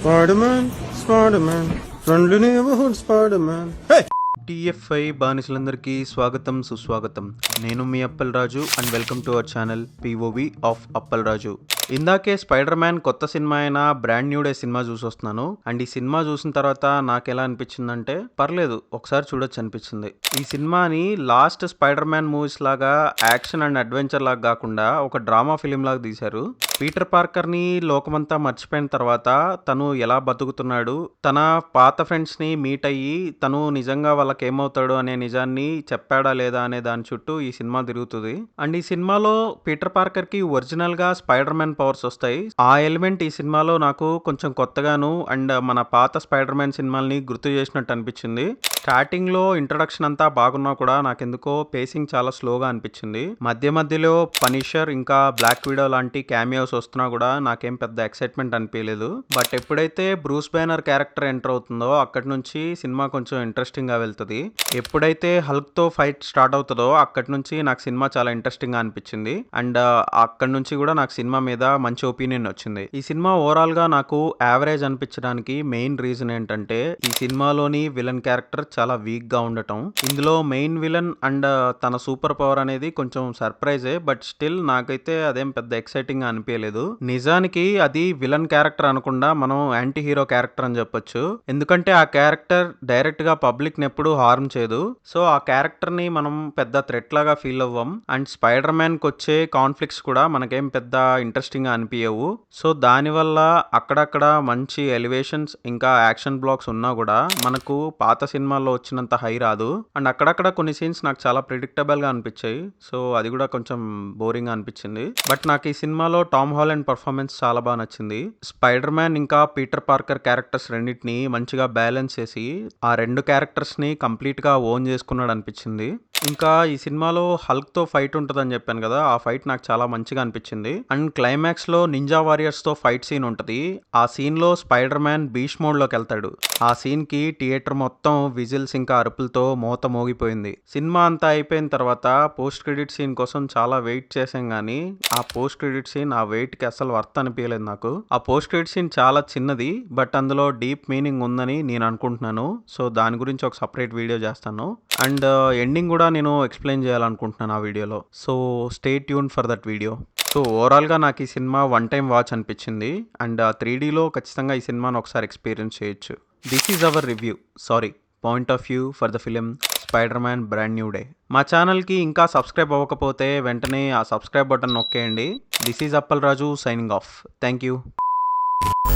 Spider-Man, Spider-Man, friendly neighborhood Spider-Man. Hey! TFI బానిసలందరికీ స్వాగతం సుస్వాగతం. నేను మీ Appalaraju and welcome to our channel POV of Appalaraju. ఇందాకే స్పైడర్ మ్యాన్ కొత్త సినిమా అయిన బ్రాండ్ న్యూ డే సినిమా చూసి వస్తున్నాను. అండ్ ఈ సినిమా చూసిన తర్వాత నాకు ఎలా అనిపించిందంటే పర్లేదు ఒకసారి చూడొచ్చు అనిపించింది. ఈ సినిమాని లాస్ట్ స్పైడర్ మ్యాన్ మూవీస్ లాగా యాక్షన్ అండ్ అడ్వెంచర్ లాగా కాకుండా ఒక డ్రామా ఫిలిం లాగా తీశారు. పీటర్ పార్కర్ ని లోకమంతా మర్చిపోయిన తర్వాత తను ఎలా బతుకుతున్నాడు, తన పాత ఫ్రెండ్స్ ని మీట్ అయ్యి తను నిజంగా వాళ్ళకి ఏమవుతాడు అనే నిజాన్ని చెప్పాడా లేదా అనే దాని చుట్టూ ఈ సినిమా తిరుగుతుంది. అండ్ ఈ సినిమాలో పీటర్ పార్కర్ కి ఒరిజినల్ గా స్పైడర్ మ్యాన్ పవర్స్ వస్తాయి. ఆ ఎలిమెంట్ ఈ సినిమాలో నాకు కొంచెం కొత్తగాను అండ్ మన పాత స్పైడర్ మ్యాన్ సినిమాల్ని గుర్తు చేసినట్టు అనిపించింది. స్టార్టింగ్ లో ఇంట్రొడక్షన్ అంతా బాగున్నా కూడా నాకెందుకో పేసింగ్ చాలా స్లోగా అనిపించింది. మధ్య మధ్యలో పనిషర్ ఇంకా బ్లాక్ విడో లాంటి క్యామియోస్ వస్తున్నా కూడా నాకేం పెద్ద ఎక్సైట్మెంట్ అనిపించలేదు. బట్ ఎప్పుడైతే బ్రూస్ బ్యానర్ క్యారెక్టర్ ఎంటర్ అవుతుందో అక్కడి నుంచి సినిమా కొంచెం ఇంట్రెస్టింగ్ గా వెళ్తుంది. ఎప్పుడైతే హల్క్ తో ఫైట్ స్టార్ట్ అవుతుందో అక్కడి నుంచి నాకు సినిమా చాలా ఇంట్రెస్టింగ్ గా అనిపించింది. అండ్ అక్కడి నుంచి కూడా నాకు సినిమా మీద మంచి ఒపీనియన్ వచ్చింది. ఈ సినిమా ఓవరాల్ గా నాకు యావరేజ్ అనిపించడానికి మెయిన్ రీజన్ ఏంటంటే ఈ సినిమాలోని విలన్ క్యారెక్టర్ చాలా వీక్ గా ఉండటం. ఇందులో మెయిన్ విలన్ అండ్ తన సూపర్ పవర్ అనేది కొంచెం సర్ప్రైజే, బట్ స్టిల్ నాకైతే అదేం పెద్ద ఎక్సైటింగ్ గా అనిపించలేదు. నిజానికి అది విలన్ క్యారెక్టర్ అనకుండా మనం యాంటీ హీరో క్యారెక్టర్ అని చెప్పొచ్చు. ఎందుకంటే ఆ క్యారెక్టర్ డైరెక్ట్ గా పబ్లిక్ ని ఎప్పుడు హార్మ్ చేయదు. సో ఆ క్యారెక్టర్ ని మనం పెద్ద థ్రెట్ లాగా ఫీల్ అవ్వం. అండ్ స్పైడర్ మ్యాన్ కి వచ్చే కాన్ఫ్లిక్ట్స్ కూడా మనకేం పెద్ద ఇంట్రెస్టింగ్ గా అనిపించవు. సో దానివల్ల అక్కడక్కడ మంచి ఎలివేషన్స్ ఇంకా యాక్షన్ బ్లాక్స్ ఉన్నా కూడా మనకు పాత సినిమాల్లో వచ్చినంత హై రాదు. అండ్ అక్కడక్కడ కొన్ని సీన్స్ నాకు చాలా ప్రిడిక్టబుల్ గా అనిపించాయి. సో అది కూడా కొంచెం బోరింగ్ గా అనిపించింది. బట్ నాకు ఈ సినిమాలో టామ్ హాలండ్ పర్ఫార్మెన్స్ చాలా బాగా నచ్చింది. స్పైడర్ మ్యాన్ ఇంకా పీటర్ పార్కర్ క్యారెక్టర్స్ రెండింటిని మంచిగా బ్యాలెన్స్ చేసి ఆ రెండు క్యారెక్టర్స్ ని కంప్లీట్ గా ఓన్ చేసుకున్నాడు అనిపించింది. ఇంకా ఈ సినిమాలో హల్క్ తో ఫైట్ ఉంటుందని చెప్పాను కదా, ఆ ఫైట్ నాకు చాలా మంచిగా అనిపించింది. అండ్ క్లైమాక్స్ లో నింజా వారియర్స్ తో ఫైట్ సీన్ ఉంటది. ఆ సీన్ లో స్పైడర్ మ్యాన్ బీచ్ మోడ్ లోకి వెళ్తాడు. ఆ సీన్ కి థియేటర్ మొత్తం విజిల్స్ ఇంకా అరుపులతో మోత మోగిపోయింది. సినిమా అంతా అయిపోయిన తర్వాత పోస్ట్ క్రెడిట్ సీన్ కోసం చాలా వెయిట్ చేసాం గానీ ఆ పోస్ట్ క్రెడిట్ సీన్ ఆ వెయిట్ కి అసలు వర్త్ అనిపించలేదు నాకు. ఆ పోస్ట్ క్రెడిట్ సీన్ చాలా చిన్నది, బట్ అందులో డీప్ మీనింగ్ ఉందని నేను అనుకుంటున్నాను. సో దాని గురించి ఒక సపరేట్ వీడియో చేస్తాను. అండ్ ఎండింగ్ కూడా నేను ఎక్స్ప్లెయిన్ చేయాలనుకుంటున్నాను ఆ వీడియోలో. So stay tune for that video. So ఓవరాల్గా నాకు ఈ సినిమా వన్ టైం వాచ్ అనిపించింది. అండ్ 3Dలో ఖచ్చితంగా ఈ సినిమాను ఒకసారి ఎక్స్పీరియన్స్ చేయొచ్చు. This is our review, point of view for the film Spider Man Brand New Day. మా ఛానల్కి ఇంకా సబ్స్క్రైబ్ అవ్వకపోతే వెంటనే ఆ సబ్స్క్రైబ్ బటన్ నొక్కేయండి. This is Appalaraju signing off. Thank you.